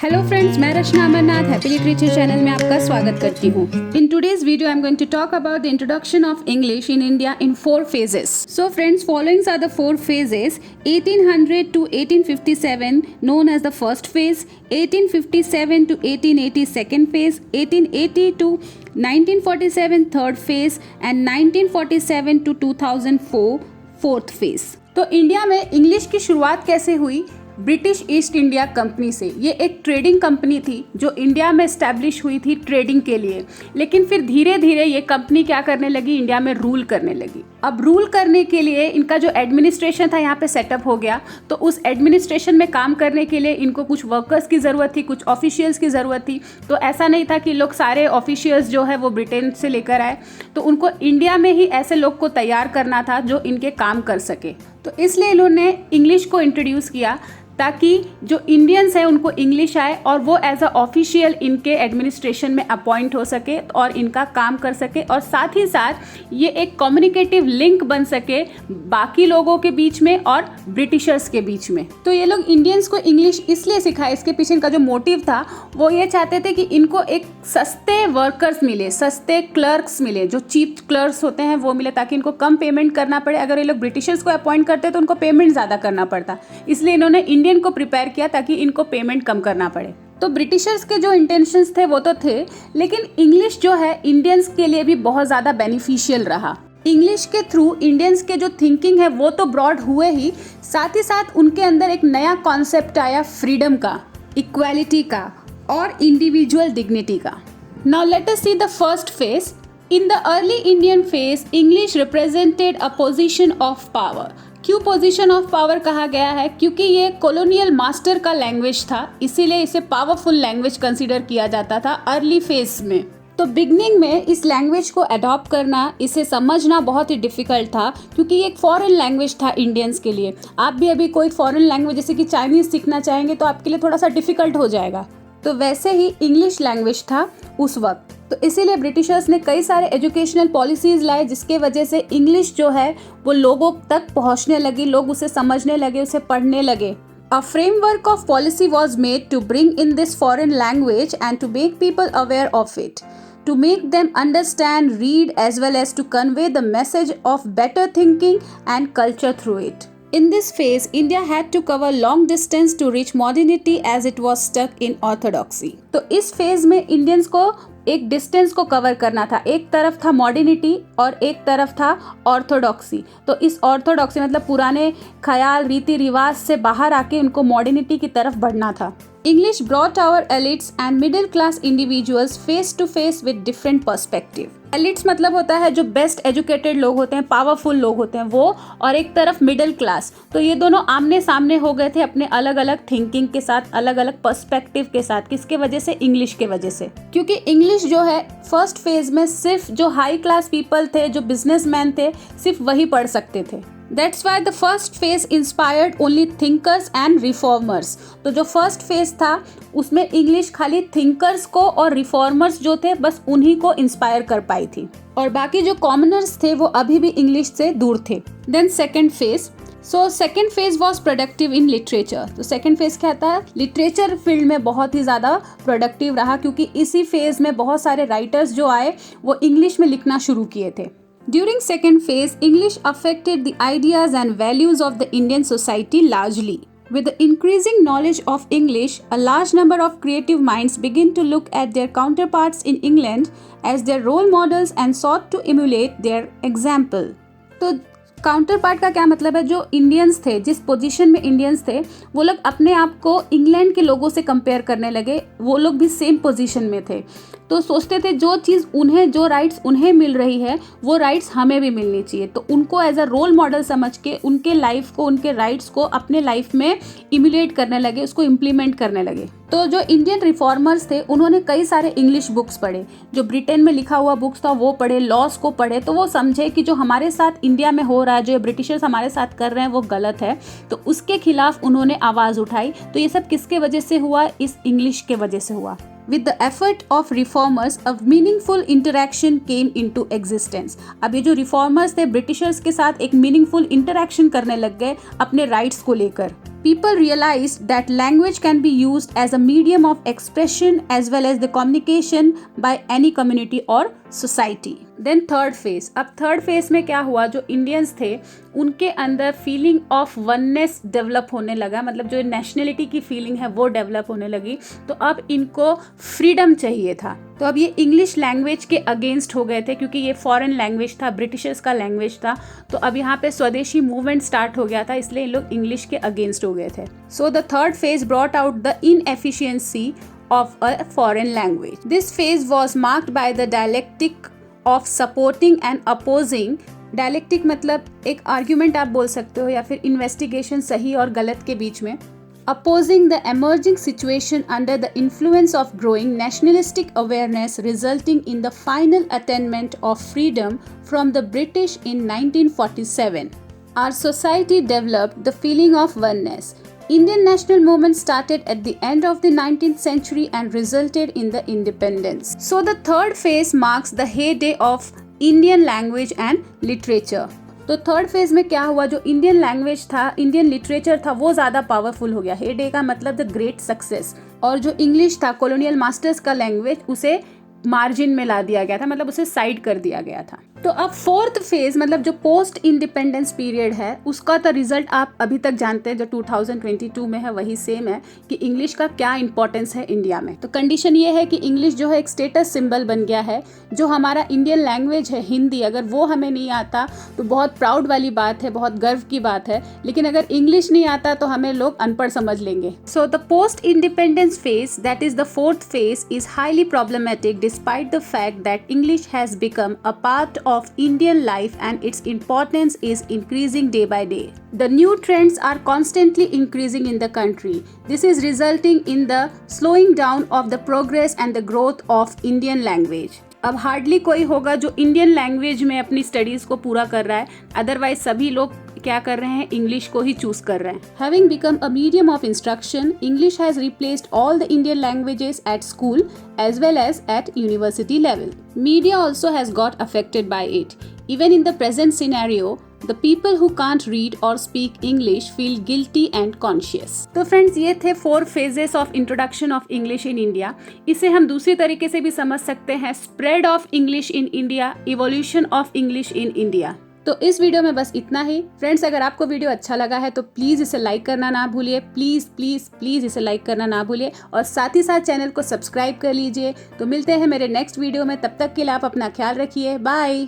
Hello friends, मैं Rachna Amarnath happy literature channel में आपका स्वागत करती हूँ। In today's video I am going to talk about the introduction of English in India in 4 phases. So friends, followings are the 4 phases. 1800 to 1857 known as the first phase, 1857 to 1880 second phase, 1880 to 1947 third phase and 1947 to 2004 fourth phase. तो India में English की शुरुआत कैसे हुई? British east India company से। ये एक trading company थी जो इंडिया में एस्टैब्लिश हुई थी ट्रेडिंग के लिए, लेकिन फिर धीरे धीरे ये कंपनी क्या करने लगी, इंडिया में रूल करने लगी। अब रूल करने के लिए इनका जो एडमिनिस्ट्रेशन था यहाँ पे सेटअप हो गया, तो उस एडमिनिस्ट्रेशन में काम करने के लिए इनको कुछ वर्कर्स की ज़रूरत थी, कुछ ऑफिशियल्स की ज़रूरत थी। तो ऐसा नहीं था कि लोग सारे ऑफिशियल्स जो है वो ब्रिटेन से लेकर आए, तो उनको इंडिया में ही ऐसे लोग को तैयार करना था जो इनके काम कर सके। तो इसलिए इन्होंने इंग्लिश को इंट्रोड्यूस किया ताकि जो इंडियंस हैं उनको इंग्लिश आए और वो एज अ ऑफिशियल इनके एडमिनिस्ट्रेशन में अपॉइंट हो सके और इनका काम कर सके, और साथ ही साथ ये एक कम्युनिकेटिव लिंक बन सके बाकी लोगों के बीच में और ब्रिटिशर्स के बीच में। तो ये लोग इंडियंस को इंग्लिश इसलिए सिखाए, इसके पीछे इनका जो मोटिव था वो ये चाहते थे कि इनको एक सस्ते वर्कर्स मिले, सस्ते क्लर्क्स मिले, जो चीफ क्लर्क्स होते हैं वो मिले, ताकि इनको कम पेमेंट करना पड़े। अगर ये लोग ब्रिटिशर्स को अपॉइंट करते तो उनको पेमेंट ज़्यादा करना पड़ता, इसलिए इन्होंने इंडियन को प्रिपेयर किया ताकि इनको पेमेंट कम करना पड़े। तो ब्रिटिशर्स के जो इंटेंशंस थे वो तो थे, लेकिन इंग्लिश जो है इंडियंस के लिए भी बहुत ज़्यादा बेनिफिशियल रहा। इंग्लिश के थ्रू इंडियंस के जो थिंकिंग है वो तो ब्रॉड हुए ही, साथ ही साथ उनके अंदर एक नया कॉन्सेप्ट आया फ्रीडम का, इक्वालिटी का और इंडिविजुअल डिग्निटी का। Now let us see the first phase. In the early Indian phase English represented a position of power. क्यों पोजीशन ऑफ पावर कहा गया है? क्योंकि ये कॉलोनियल मास्टर का लैंग्वेज था, इसीलिए इसे पावरफुल लैंग्वेज कंसीडर किया जाता था अर्ली फेज में। तो बिगनिंग में इस लैंग्वेज को अडॉप्ट करना, इसे समझना बहुत ही डिफिकल्ट था, क्योंकि ये एक फॉरेन लैंग्वेज था इंडियंस के लिए। आप भी अभी कोई फॉरेन लैंग्वेज जैसे कि चाइनीज़ सीखना चाहेंगे तो आपके लिए थोड़ा सा डिफिकल्ट हो जाएगा। तो वैसे ही इंग्लिश लैंग्वेज था उस वक्त। तो इसीलिए ब्रिटिशर्स ने कई सारे एजुकेशनल पॉलिसीज़ लाए, जिसके वजह से इंग्लिश जो है वो लोगों तक पहुंचने लगी, लोग उसे समझने लगे, उसे पढ़ने लगे। A framework of policy was made to bring in this foreign language and to make people aware of it, to make them understand, read, as well as to convey the message of better thinking and culture through it. In this phase, India had to cover long distance to reach modernity as it was stuck in orthodoxy. तो इस phase में Indians को एक distance को cover करना था। एक तरफ था मॉडर्निटी और एक तरफ था ऑर्थोडॉक्सी। तो इस ऑर्थोडॉक्सी मतलब पुराने ख्याल, रीति रिवाज से बाहर आके उनको मॉडर्निटी की तरफ बढ़ना था। English brought our elites and middle class individuals face to face with different perspective. Elites मतलब होता है जो बेस्ट एजुकेटेड लोग होते हैं, पावरफुल लोग होते हैं वो, और एक तरफ मिडिल क्लास। तो ये दोनों आमने सामने हो गए थे अपने अलग अलग थिंकिंग के साथ, अलग अलग पर्सपेक्टिव के साथ। किसके वजह से? इंग्लिश के वजह से। क्योंकि इंग्लिश जो है फर्स्ट फेज में सिर्फ जो हाई क्लास पीपल थे, जो बिजनेसमैन थे, सिर्फ वही पढ़ सकते थे। That's why the first phase inspired only thinkers and reformers. तो जो फर्स्ट फेज था उसमें इंग्लिश खाली थिंकर्स को और रिफॉर्मर्स जो थे बस उन्हीं को इंस्पायर कर पाई थी, और बाकी जो कॉमनर्स थे वो अभी भी इंग्लिश से दूर थे। Then second phase. So second phase was productive in literature. तो सेकेंड फेज क्या था? लिटरेचर फील्ड में बहुत ही ज़्यादा प्रोडक्टिव रहा, क्योंकि इसी फेज में बहुत सारे राइटर्स जो आए वो इंग्लिश में लिखना शुरू किए थे। During second phase, English affected the ideas and values of the Indian society largely. With the increasing knowledge of English, a large number of creative minds began to look at their counterparts in England as their role models and sought to emulate their example. तो counter part का क्या मतलब है? जो Indians थे, जिस position में Indians थे, वो लोग अपने आप को इंग्लैंड के लोगों से कंपेयर करने लगे। वो लोग भी सेम पोजीशन में थे, तो सोचते थे जो चीज़ उन्हें, जो राइट्स उन्हें मिल रही है वो राइट्स हमें भी मिलनी चाहिए। तो उनको एज अ रोल मॉडल समझ के उनके लाइफ को, उनके राइट्स को अपने लाइफ में इम्यूलेट करने लगे, उसको इम्प्लीमेंट करने लगे। तो जो इंडियन रिफॉर्मर्स थे उन्होंने कई सारे इंग्लिश बुक्स पढ़े, जो ब्रिटेन में लिखा हुआ बुक्स था वो पढ़े, लॉज को पढ़े। तो वो समझे कि जो हमारे साथ इंडिया में हो रहा है, जो ब्रिटिशर्स हमारे साथ कर रहे हैं वो गलत है, तो उसके खिलाफ उन्होंने आवाज़ उठाई। तो ये सब किसके वजह से हुआ? इस इंग्लिश के वजह से हुआ। With the effort of reformers, a meaningful interaction came into existence. अब ये जो रिफॉर्मर्स थे ब्रिटिशर्स के साथ एक मीनिंगफुल इंटरेक्शन करने लग गए अपने राइट्स को लेकर। people realized that language can be used as a medium of expression as well as the communication by any community or society. Then third phase. अब third phase में क्या हुआ, जो इंडियंस थे उनके अंदर फीलिंग ऑफ वननेस डेवलप होने लगा, मतलब जो नेशनलिटी की फीलिंग है वो डेवलप होने लगी। तो अब इनको फ्रीडम चाहिए था। तो अब ये इंग्लिश लैंग्वेज के अगेंस्ट हो गए थे, क्योंकि ये फॉरेन लैंग्वेज था, ब्रिटिशर्स का लैंग्वेज था। तो अब यहाँ पे स्वदेशी मूवमेंट स्टार्ट हो गया था, इसलिए इन लोग इंग्लिश के अगेंस्ट हो गए थे। So the third phase brought out the inefficiency of a foreign language. This phase was marked by the dialectic of supporting and opposing. Dialectic मतलब एक argument आप बोल सकते हो, या फिर investigation सही और गलत के बीच में। Opposing the emerging situation under the influence of growing nationalistic awareness, resulting in the final attainment of freedom from the British in 1947. Our society developed the feeling of oneness. Indian national movement started at the end of the 19th century and resulted in the independence. So the third phase marks the heyday of Indian language and literature. तो third phase में क्या हुआ, जो Indian language था, Indian literature था, वो ज़्यादा powerful हो गया। हेडे का मतलब द ग्रेट सक्सेस। और जो इंग्लिश था, कॉलोनियल मास्टर्स का लैंग्वेज, उसे मार्जिन में ला दिया गया था, मतलब उसे साइड कर दिया गया था। तो अब फोर्थ फेज मतलब जो पोस्ट इंडिपेंडेंस पीरियड है, उसका तो रिजल्ट आप अभी तक जानते हैं, जो 2022 में है वही सेम है कि इंग्लिश का क्या इंपॉर्टेंस है इंडिया में। तो कंडीशन ये है कि इंग्लिश जो है एक स्टेटस सिंबल बन गया है। जो हमारा इंडियन लैंग्वेज है हिंदी, अगर वो हमें नहीं आता तो बहुत प्राउड वाली बात है, बहुत गर्व की बात है, लेकिन अगर इंग्लिश नहीं आता तो हमें लोग अनपढ़ समझ लेंगे। So the post independence phase, that is the fourth phase, is highly problematic despite the fact that English has become a part of Indian life and its importance is increasing day by day. The new trends are constantly increasing in the country. This is resulting in the slowing down of the progress and the growth of Indian language. अब hardly कोई होगा जो Indian language में अपनी studies को पूरा कर रहा है, अदरवाइज सभी लोग क्या कर रहे हैं, इंग्लिश को ही चूज कर रहे हैं। Having become a medium of instruction, English has replaced all the Indian languages at school as well as at university level. Media also has got affected by it. Even in the present scenario, the people who can't read or speak English feel guilty and conscious. तो friends, ये थे 4 phases of introduction of English in India. इसे हम दूसरी तरीके से भी समझ सकते हैं, spread of English in India, evolution of English in India. तो इस वीडियो में बस इतना ही। फ्रेंड्स, अगर आपको वीडियो अच्छा लगा है तो प्लीज़ इसे लाइक करना ना भूलिए, प्लीज़ प्लीज़ प्लीज़ इसे लाइक करना ना भूलिए, और साथ ही साथ चैनल को सब्सक्राइब कर लीजिए। तो मिलते हैं मेरे नेक्स्ट वीडियो में, तब तक के लिए आप अपना ख्याल रखिए। बाय।